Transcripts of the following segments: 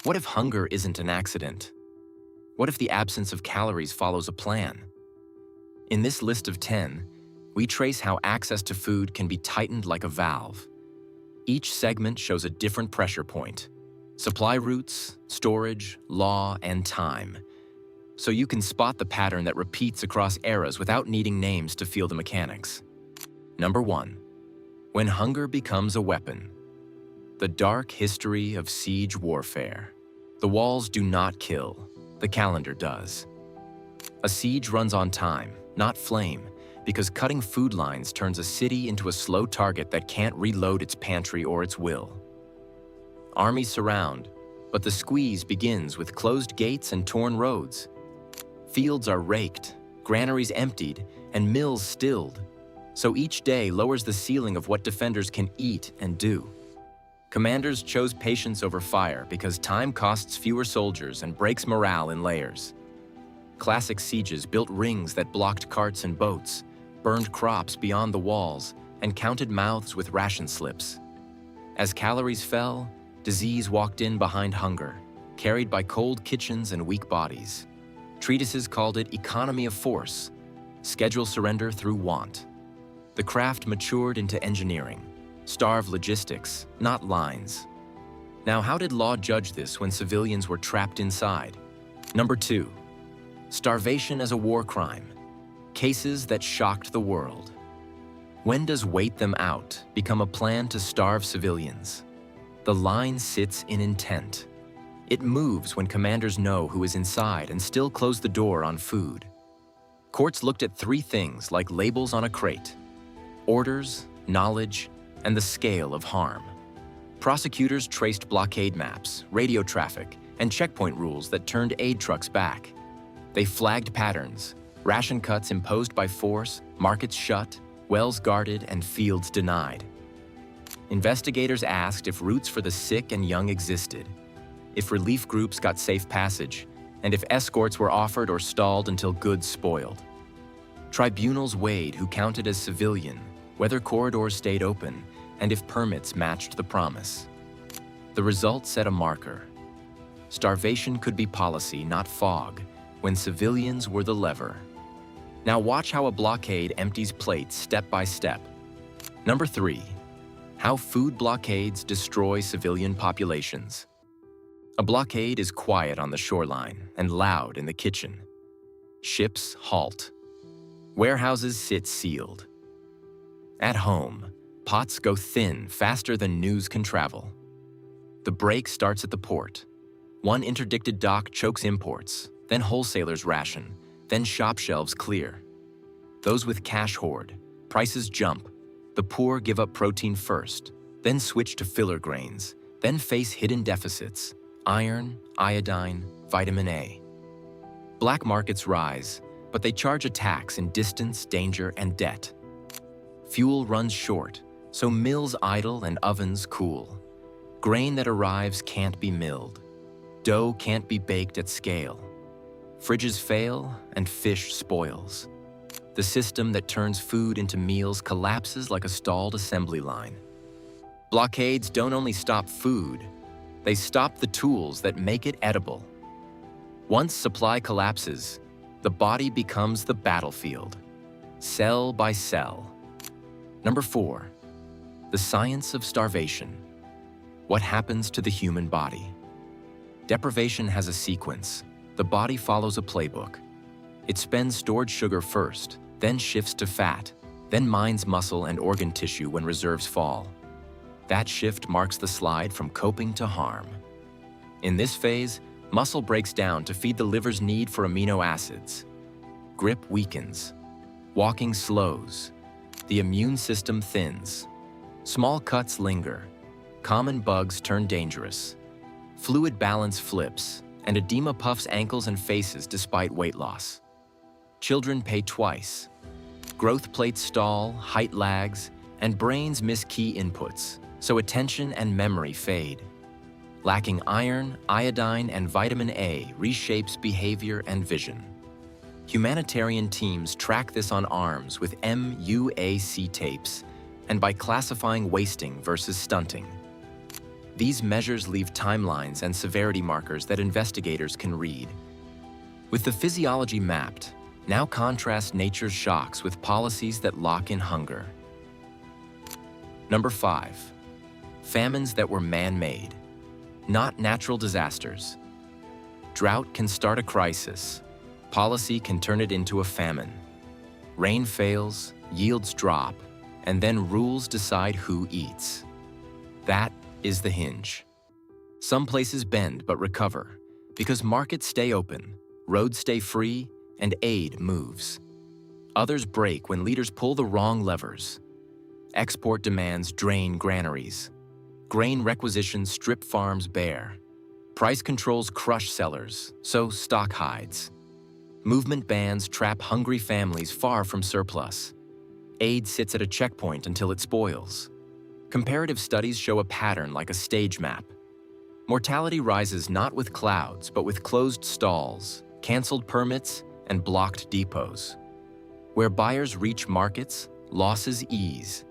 What if hunger isn't an accident? What if the absence of calories follows a plan? In this list of 10, we trace how access to food can be tightened like a valve. Each segment shows a different pressure point: supply routes, storage, law, and time. So you can spot the pattern that repeats across eras without needing names to feel the mechanics. Number 1. When hunger becomes a weapon. The dark history of siege warfare. The walls do not kill, the calendar does. A siege runs on time, not flame, because cutting food lines turns a city into a slow target that can't reload its pantry or its will. Armies surround, but the squeeze begins with closed gates and torn roads. Fields are raked, granaries emptied, and mills stilled, so each day lowers the ceiling of what defenders can eat and do. Commanders chose patience over fire because time costs fewer soldiers and breaks morale in layers. Classic sieges built rings that blocked carts and boats, burned crops beyond the walls, and counted mouths with ration slips. As calories fell, disease walked in behind hunger, carried by cold kitchens and weak bodies. Treatises called it economy of force, schedule surrender through want. The craft matured into engineering, starve logistics, not lines. Now, how did law judge this when civilians were trapped inside? Number 2. Starvation as a war crime. Cases that shocked the world. When does wait them out become a plan to starve civilians? The line sits in intent. It moves when commanders know who is inside and still close the door on food. Courts looked at 3 things like labels on a crate: orders, knowledge, and the scale of harm. Prosecutors traced blockade maps, radio traffic, and checkpoint rules that turned aid trucks back. They flagged patterns: ration cuts imposed by force, markets shut, wells guarded, and fields denied. Investigators asked if routes for the sick and young existed, if relief groups got safe passage, and if escorts were offered or stalled until goods spoiled. Tribunals weighed who counted as civilian, whether corridors stayed open, and if permits matched the promise. The result set a marker. Starvation could be policy, not fog, when civilians were the lever. Now watch how a blockade empties plates step by step. Number 3. How food blockades destroy civilian populations. A blockade is quiet on the shoreline and loud in the kitchen. Ships halt. Warehouses sit sealed. At home, pots go thin faster than news can travel. The break starts at the port. One interdicted dock chokes imports, then wholesalers ration, then shop shelves clear. Those with cash hoard, prices jump. The poor give up protein first, then switch to filler grains, then face hidden deficits: iron, iodine, vitamin A. Black markets rise, but they charge a tax in distance, danger, and debt. Fuel runs short, so mills idle and ovens cool. Grain that arrives can't be milled. Dough can't be baked at scale. Fridges fail and fish spoils. The system that turns food into meals collapses like a stalled assembly line. Blockades don't only stop food, they stop the tools that make it edible. Once supply collapses, the body becomes the battlefield, cell by cell. Number 4. The science of starvation. What happens to the human body? Deprivation has a sequence. The body follows a playbook. It spends stored sugar first, then shifts to fat, then mines muscle and organ tissue when reserves fall. That shift marks the slide from coping to harm. In this phase, muscle breaks down to feed the liver's need for amino acids. Grip weakens. Walking slows. The immune system thins. Small cuts linger. Common bugs turn dangerous. Fluid balance flips, and edema puffs ankles and faces despite weight loss. Children pay twice. Growth plates stall, height lags, and brains miss key inputs, so attention and memory fade. Lacking iron, iodine, and vitamin A reshapes behavior and vision. Humanitarian teams track this on arms with MUAC tapes and by classifying wasting versus stunting. These measures leave timelines and severity markers that investigators can read. With the physiology mapped, now contrast nature's shocks with policies that lock in hunger. Number 5. Famines that were man-made, not natural disasters. Drought can start a crisis. Policy can turn it into a famine. Rain fails, yields drop, and then rules decide who eats. That is the hinge. Some places bend but recover because markets stay open, roads stay free, and aid moves. Others break when leaders pull the wrong levers. Export demands drain granaries. Grain requisitions strip farms bare. Price controls crush sellers, so stock hides. Movement bans trap hungry families far from surplus. Aid sits at a checkpoint until it spoils. Comparative studies show a pattern like a stage map. Mortality rises not with clouds, but with closed stalls, canceled permits, and blocked depots. Where buyers reach markets, losses ease.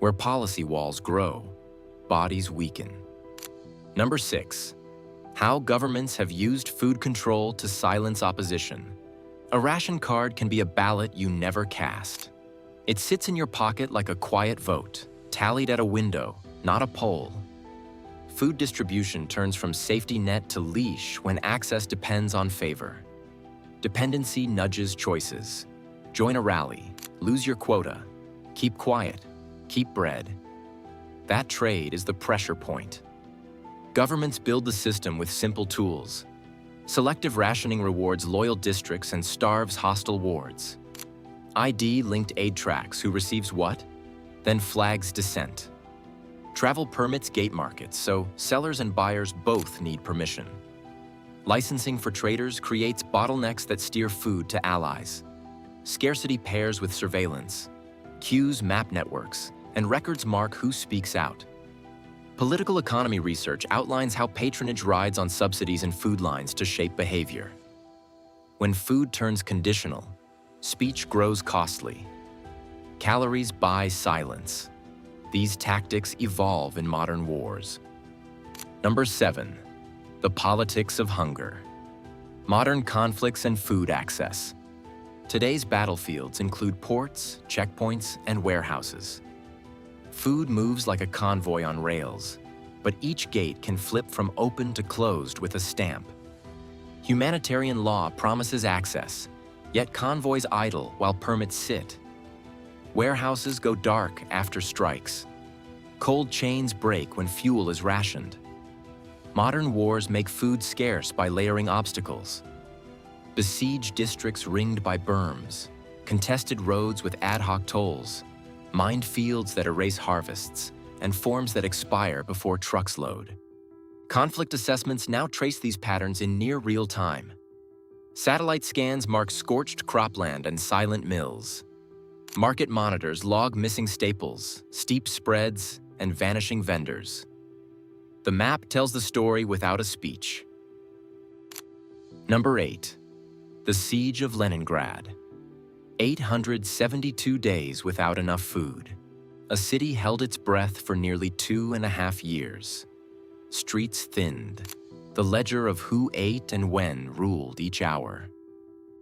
Where policy walls grow, bodies weaken. Number 6. How governments have used food control to silence opposition. A ration card can be a ballot you never cast. It sits in your pocket like a quiet vote, tallied at a window, not a poll. Food distribution turns from safety net to leash when access depends on favor. Dependency nudges choices. Join a rally, lose your quota, keep quiet, keep bread. That trade is the pressure point. Governments build the system with simple tools. Selective rationing rewards loyal districts and starves hostile wards. ID-linked aid tracks who receives what, then flags dissent. Travel permits gate markets, so sellers and buyers both need permission. Licensing for traders creates bottlenecks that steer food to allies. Scarcity pairs with surveillance. Queues map networks, and records mark who speaks out. Political economy research outlines how patronage rides on subsidies and food lines to shape behavior. When food turns conditional, speech grows costly. Calories buy silence. These tactics evolve in modern wars. Number 7. The politics of hunger. Modern conflicts and food access. Today's battlefields include ports, checkpoints, and warehouses. Food moves like a convoy on rails, but each gate can flip from open to closed with a stamp. Humanitarian law promises access, yet convoys idle while permits sit. Warehouses go dark after strikes. Cold chains break when fuel is rationed. Modern wars make food scarce by layering obstacles. Besieged districts ringed by berms, contested roads with ad hoc tolls, mined fields that erase harvests, and forms that expire before trucks load. Conflict assessments now trace these patterns in near real time. Satellite scans mark scorched cropland and silent mills. Market monitors log missing staples, steep spreads, and vanishing vendors. The map tells the story without a speech. Number 8. The Siege of Leningrad. 872 days without enough food. A city held its breath for nearly 2.5 years. Streets thinned. The ledger of who ate and when ruled each hour.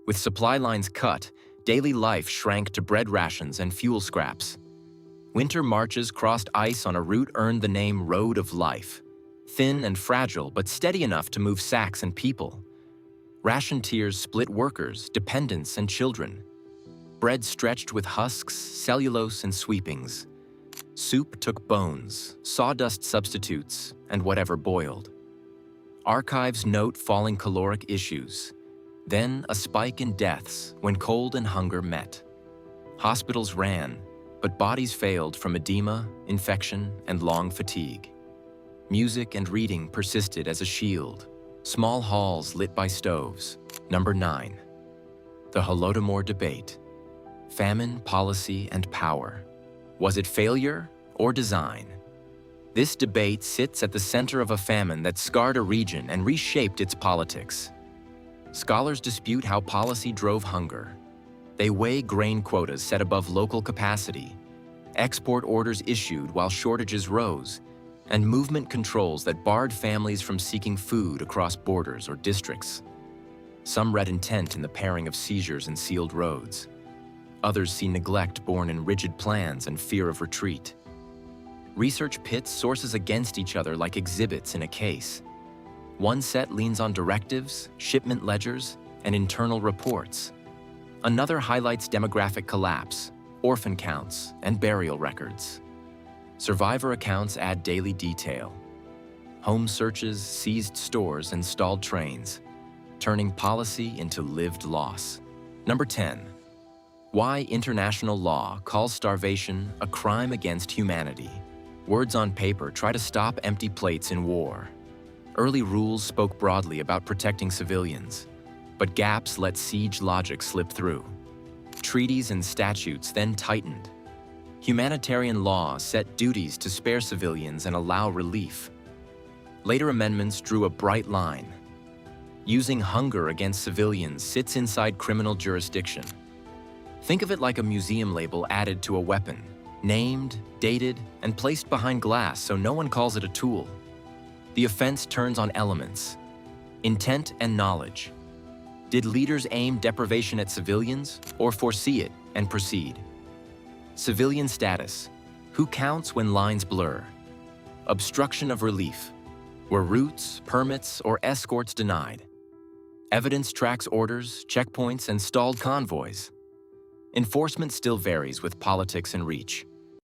With supply lines cut, daily life shrank to bread rations and fuel scraps. Winter marches crossed ice on a route earned the name Road of Life. Thin and fragile, but steady enough to move sacks and people. Ration tiers split workers, dependents, and children. Bread stretched with husks, cellulose, and sweepings. Soup took bones, sawdust substitutes, and whatever boiled. Archives note falling caloric issues. Then a spike in deaths when cold and hunger met. Hospitals ran, but bodies failed from edema, infection, and long fatigue. Music and reading persisted as a shield. Small halls lit by stoves. Number 9. The Holodomor debate. Famine, policy, and power. Was it failure or design? This debate sits at the center of a famine that scarred a region and reshaped its politics. Scholars dispute how policy drove hunger. They weigh grain quotas set above local capacity, export orders issued while shortages rose, and movement controls that barred families from seeking food across borders or districts. Some read intent in the pairing of seizures and sealed roads. Others see neglect born in rigid plans and fear of retreat. Research pits sources against each other like exhibits in a case. One set leans on directives, shipment ledgers, and internal reports. Another highlights demographic collapse, orphan counts, and burial records. Survivor accounts add daily detail. Home searches, seized stores, and stalled trains, turning policy into lived loss. Number 10. Why international law calls starvation a crime against humanity. Words on paper try to stop empty plates in war. Early rules spoke broadly about protecting civilians, but gaps let siege logic slip through. Treaties and statutes then tightened. Humanitarian law set duties to spare civilians and allow relief. Later amendments drew a bright line. Using hunger against civilians sits inside criminal jurisdiction. Think of it like a museum label added to a weapon, named, dated, and placed behind glass so no one calls it a tool. The offense turns on elements: intent and knowledge. Did leaders aim deprivation at civilians or foresee it and proceed? Civilian status: who counts when lines blur? Obstruction of relief: were routes, permits, or escorts denied? Evidence tracks orders, checkpoints, and stalled convoys. Enforcement still varies with politics and reach.